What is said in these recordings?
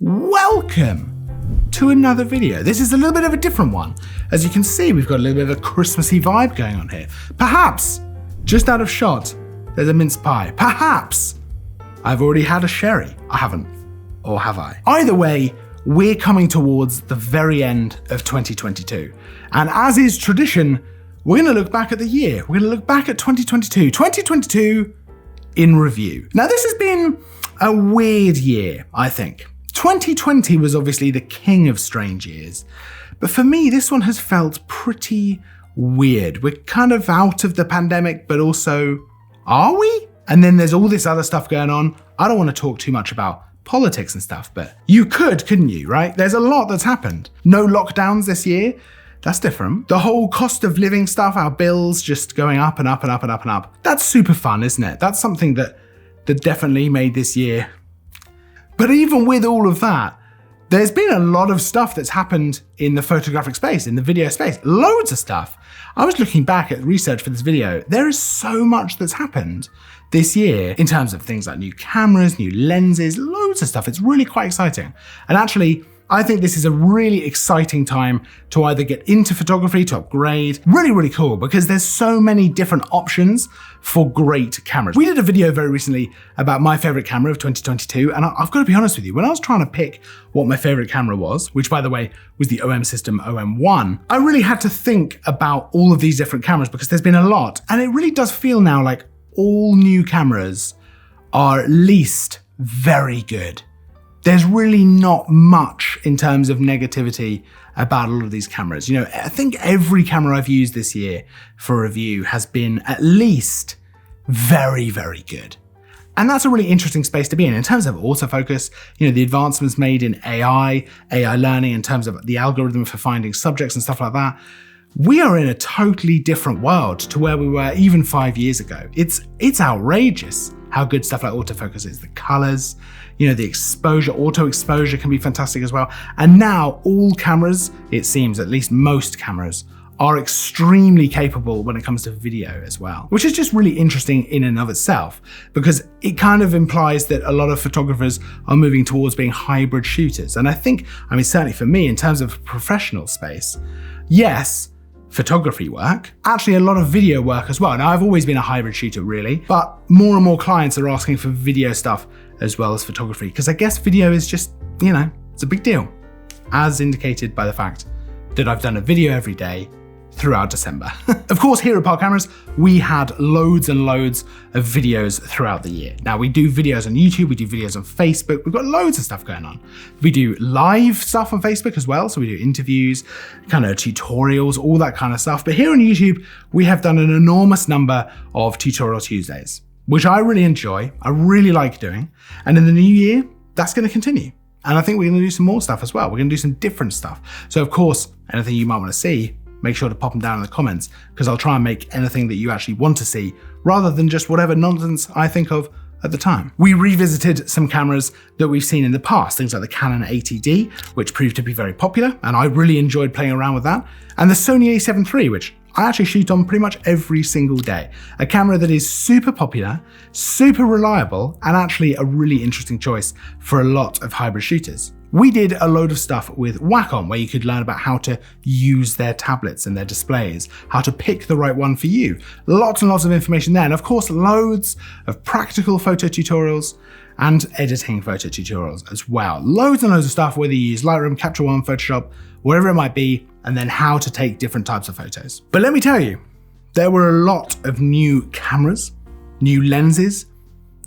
Welcome to another video. This is a little bit of a different one. As you can see, we've got a little bit of a Christmassy vibe going on here. Perhaps, just out of shot, there's a mince pie. Perhaps I've already had a sherry. I haven't, or have I? Either way, we're coming towards the very end of 2022. And as is tradition, we're gonna look back at the year. We're gonna look back at 2022. 2022 in review. Now, this has been a weird year, I think. 2020 was obviously the king of strange years, but for me, this one has felt pretty weird. We're kind of out of the pandemic, but also, are we? And then there's all this other stuff going on. I don't want to talk too much about politics and stuff, but you couldn't you, right? There's a lot that's happened. No lockdowns this year. That's different. The whole cost of living stuff, our bills just going up and up and up and up and up. That's super fun, isn't it? That's something that definitely made this year. But even with all of that, there's been a lot of stuff that's happened in the photographic space, in the video space, loads of stuff. I was looking back at research for this video. There is so much that's happened this year in terms of things like new cameras, new lenses, loads of stuff. It's really quite exciting. And actually, I think this is a really exciting time to either get into photography, to upgrade. Really, really cool because there's so many different options for great cameras. We did a video very recently about my favorite camera of 2022, and I've got to be honest with you, when I was trying to pick what my favorite camera was, which by the way was the OM System OM1, I really had to think about all of these different cameras because there's been a lot, and it really does feel now like all new cameras are at least very good. There's really not much in terms of negativity about all of these cameras. You know, I think every camera I've used this year for review has been at least very, very good. And that's a really interesting space to be in terms of autofocus, you know, the advancements made in AI learning in terms of the algorithm for finding subjects and stuff like that. We are in a totally different world to where we were even 5 years ago. It's outrageous how good stuff like autofocus is. The colors, you know, the exposure, auto exposure can be fantastic as well. And now all cameras, it seems, at least most cameras, are extremely capable when it comes to video as well, which is just really interesting in and of itself, because it kind of implies that a lot of photographers are moving towards being hybrid shooters. And I think, I mean, certainly for me, in terms of professional space, yes, photography work, actually a lot of video work as well. Now, I've always been a hybrid shooter really, but more and more clients are asking for video stuff as well as photography, because I guess video is just, you know, it's a big deal, as indicated by the fact that I've done a video every day throughout December. Of course, here at Park Cameras, we had loads and loads of videos throughout the year. Now, we do videos on YouTube, we do videos on Facebook, we've got loads of stuff going on. We do live stuff on Facebook as well, so we do interviews, kind of tutorials, all that kind of stuff. But here on YouTube, we have done an enormous number of Tutorial Tuesdays, which I really enjoy, I really like doing. And in the new year, that's gonna continue. And I think we're gonna do some more stuff as well. We're gonna do some different stuff. So of course, anything you might wanna see, make sure to pop them down in the comments, because I'll try and make anything that you actually want to see rather than just whatever nonsense I think of at the time. We revisited some cameras that we've seen in the past, things like the Canon 80D, which proved to be very popular, and I really enjoyed playing around with that, and the Sony a7 III, which I actually shoot on pretty much every single day. A camera that is super popular, super reliable, and actually a really interesting choice for a lot of hybrid shooters. We did a load of stuff with Wacom, where you could learn about how to use their tablets and their displays, how to pick the right one for you. Lots and lots of information there. And of course, loads of practical photo tutorials and editing photo tutorials as well. Loads and loads of stuff, whether you use Lightroom, Capture One, Photoshop, whatever it might be, and then how to take different types of photos. But let me tell you, there were a lot of new cameras, new lenses,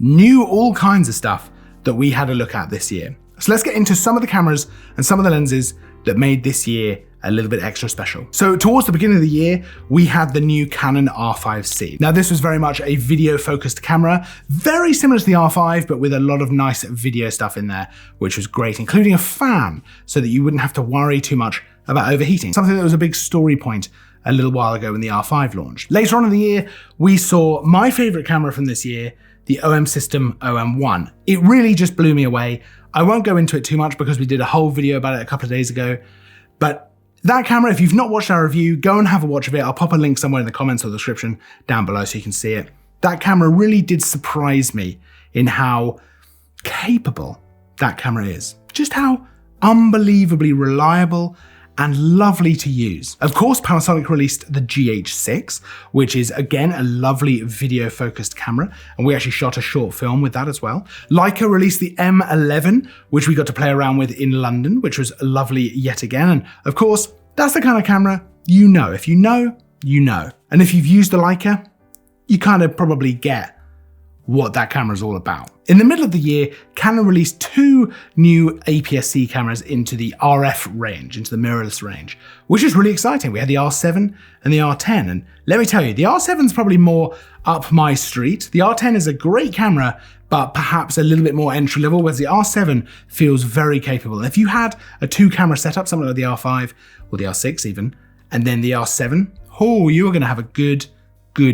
new all kinds of stuff that we had a look at this year. So let's get into some of the cameras and some of the lenses that made this year a little bit extra special. So towards the beginning of the year, we had the new Canon R5C. Now this was very much a video focused camera, very similar to the R5, but with a lot of nice video stuff in there, which was great, including a fan so that you wouldn't have to worry too much about overheating. Something that was a big story point a little while ago when the R5 launched. Later on in the year, we saw my favorite camera from this year, the OM System OM1. It really just blew me away. I won't go into it too much because we did a whole video about it a couple of days ago, but that camera, if you've not watched our review, go and have a watch of it. I'll pop a link somewhere in the comments or the description down below so you can see it. That camera really did surprise me in how capable that camera is. just how unbelievably reliable and lovely to use. Of course, Panasonic released the GH6, which is again a lovely video focused camera, and we actually shot a short film with that as well. Leica released the M11, which we got to play around with in London, which was lovely yet again. And of course, that's the kind of camera you know. If you know, you know. And if you've used the Leica, you kind of probably get what that camera is all about. In the middle of the year, Canon released 2 new APS-C cameras into the RF range, into the mirrorless range, which is really exciting. We had the R7 and the R10, and let me tell you, the R7 is probably more up my street. The R10 is a great camera, but perhaps a little bit more entry level, whereas the R7 feels very capable. If you had a 2-camera setup, something like the R5 or the R6 even, and then the R7, oh, you are gonna have a good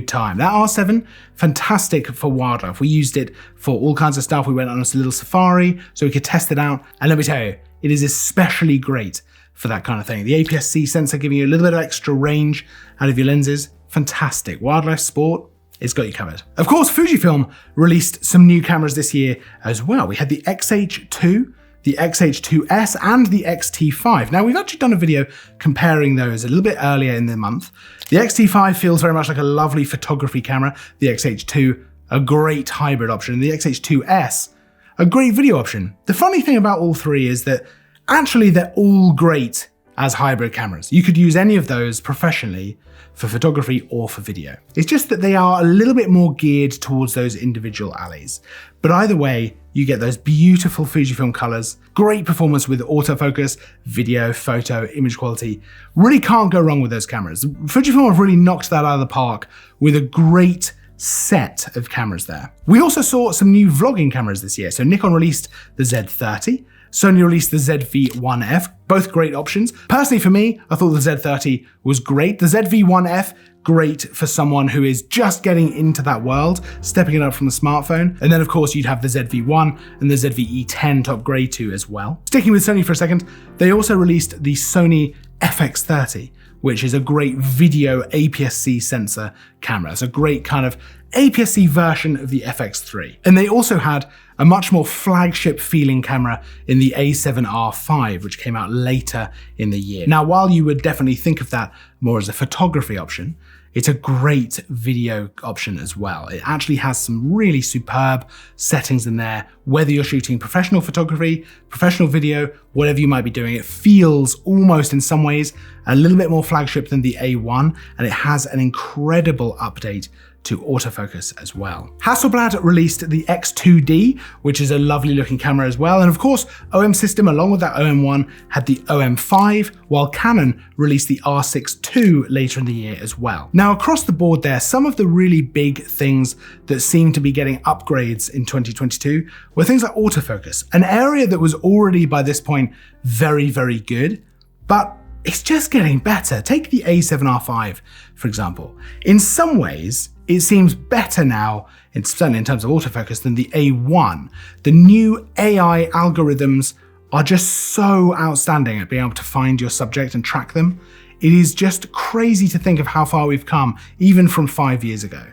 time. That R7, fantastic for wildlife. We used it for all kinds of stuff. We went on a little safari so we could test it out. And let me tell you, it is especially great for that kind of thing. The APS-C sensor giving you a little bit of extra range out of your lenses, fantastic. Wildlife sport, it's got you covered. Of course, Fujifilm released some new cameras this year as well. We had the XH2, the XH2S and the X-T5. Now, we've actually done a video comparing those a little bit earlier in the month. The X-T5 feels very much like a lovely photography camera. The XH2, a great hybrid option. The XH2S, a great video option. The funny thing about all three is that actually they're all great as hybrid cameras. You could use any of those professionally for photography or for video. It's just that they are a little bit more geared towards those individual alleys. But either way, you get those beautiful Fujifilm colors, great performance with autofocus, video, photo, image quality. Really can't go wrong with those cameras. Fujifilm have really knocked that out of the park with a great set of cameras there. We also saw some new vlogging cameras this year. So Nikon released the Z30, Sony released the ZV-1F, both great options. Personally for me, I thought the Z30 was great. The ZV-1F, great for someone who is just getting into that world, stepping it up from the smartphone. And then of course you'd have the ZV-1 and the ZV-E10 top grade 2 as well. Sticking with Sony for a second, they also released the Sony FX30, which is a great video APS-C sensor camera. It's a great kind of APS-C version of the FX3. And they also had a much more flagship feeling camera in the A7R5, which came out later in the year. Now, while you would definitely think of that more as a photography option, it's a great video option as well. It actually has some really superb settings in there. Whether you're shooting professional photography, professional video, whatever you might be doing, it feels almost in some ways a little bit more flagship than the A1, and it has an incredible update to autofocus as well. Hasselblad released the X2D, which is a lovely looking camera as well. And of course, OM System, along with that OM1, had the OM5, while Canon released the R6 II later in the year as well. Now, across the board there, some of the really big things that seem to be getting upgrades in 2022 were things like autofocus, an area that was already by this point very, very good, but it's just getting better. Take the A7R5, for example. In some ways, it seems better now, certainly in terms of autofocus, than the A1. The new AI algorithms are just so outstanding at being able to find your subject and track them. It is just crazy to think of how far we've come, even from 5 years ago.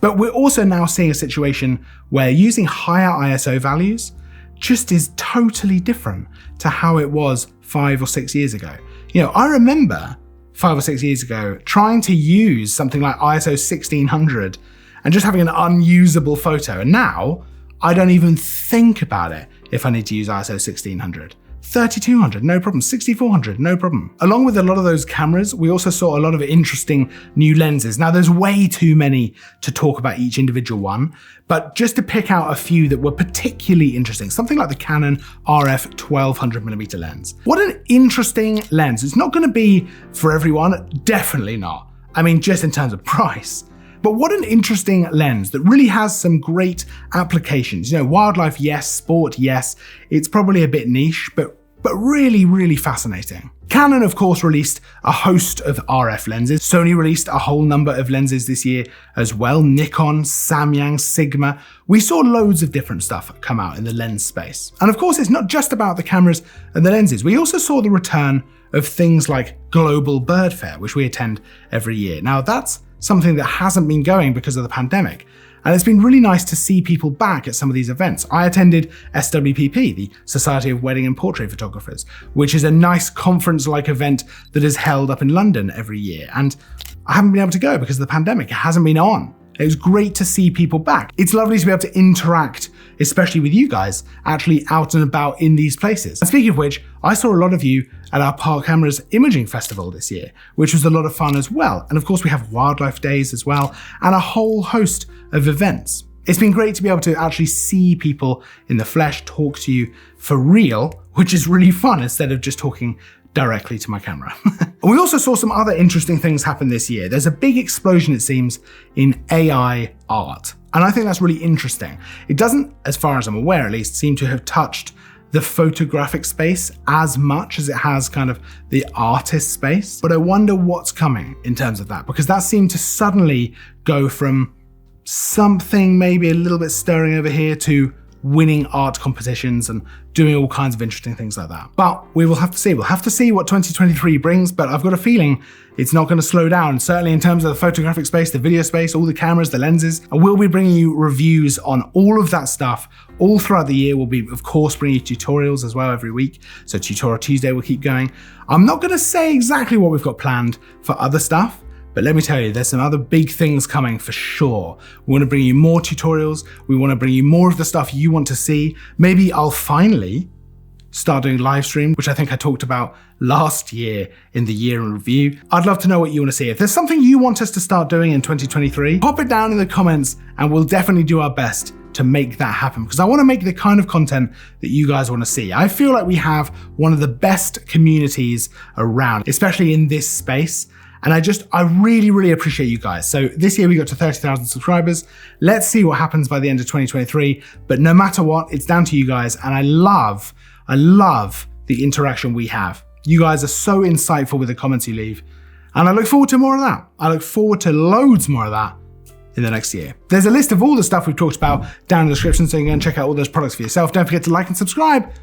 But we're also now seeing a situation where using higher ISO values just is totally different to how it was 5 or 6 years ago. You know, I remember 5 or 6 years ago trying to use something like ISO 1600 and just having an unusable photo. And now I don't even think about it if I need to use ISO 1600. 3200, no problem. 6400, no problem. Along with a lot of those cameras, we also saw a lot of interesting new lenses. Now, there's way too many to talk about each individual one, but just to pick out a few that were particularly interesting, something like the Canon RF 1200mm lens. What an interesting lens. It's not going to be for everyone, definitely not. I mean, just in terms of price. But what an interesting lens that really has some great applications. You know, wildlife, yes, sport, yes. It's probably a bit niche, but really, really fascinating. Canon, of course, released a host of RF lenses. Sony released a whole number of lenses this year as well. Nikon, Samyang, Sigma. We saw loads of different stuff come out in the lens space. And of course, it's not just about the cameras and the lenses. We also saw the return of things like Global Bird Fair, which we attend every year. Now, that's something that hasn't been going because of the pandemic. And it's been really nice to see people back at some of these events. I attended SWPP, the Society of Wedding and Portrait Photographers, which is a nice conference-like event that is held up in London every year. And I haven't been able to go because of the pandemic. It hasn't been on. It was great to see people back. It's lovely to be able to interact, especially with you guys, actually out and about in these places. And speaking of which, I saw a lot of you at our Park Cameras Imaging Festival this year, which was a lot of fun as well. And of course we have wildlife days as well, and a whole host of events. It's been great to be able to actually see people in the flesh, talk to you for real, which is really fun instead of just talking directly to my camera. We also saw some other interesting things happen this year. There's a big explosion, it seems, in AI art. And I think that's really interesting. It doesn't, as far as I'm aware at least, seem to have touched the photographic space as much as it has kind of the artist space. But I wonder what's coming in terms of that, because that seemed to suddenly go from something maybe a little bit stirring over here to winning art competitions and doing all kinds of interesting things like that. But we will have to see. We'll have to see what 2023 brings, but I've got a feeling it's not going to slow down, certainly in terms of the photographic space, the video space, all the cameras, the lenses. I will be bringing you reviews on all of that stuff all throughout the year. We'll be, of course, bringing you tutorials as well every week. So Tutorial Tuesday will keep going. I'm not going to say exactly what we've got planned for other stuff, but let me tell you, there's some other big things coming for sure. We want to bring you more tutorials. We want to bring you more of the stuff you want to see. Maybe I'll finally start doing live stream, which I think I talked about last year in the year in review. I'd love to know what you want to see. If there's something you want us to start doing in 2023, pop it down in the comments and we'll definitely do our best to make that happen, because I want to make the kind of content that you guys want to see. I feel like we have one of the best communities around, especially in this space. And I really, really appreciate you guys. So this year we got to 30,000 subscribers. Let's see what happens by the end of 2023. But no matter what, it's down to you guys. And I love the interaction we have. You guys are so insightful with the comments you leave. And I look forward to more of that. I look forward to loads more of that in the next year. There's a list of all the stuff we've talked about down in the description, so you can check out all those products for yourself. Don't forget to like and subscribe,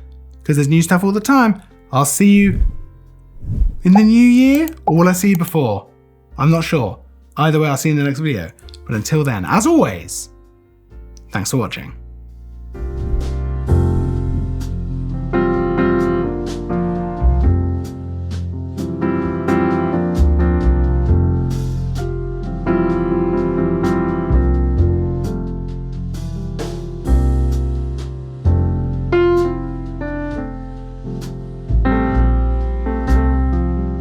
because there's new stuff all the time. I'll see you in the new year, or will I see you before? I'm not sure. Either way, I'll see you in the next video. But until then, as always, thanks for watching.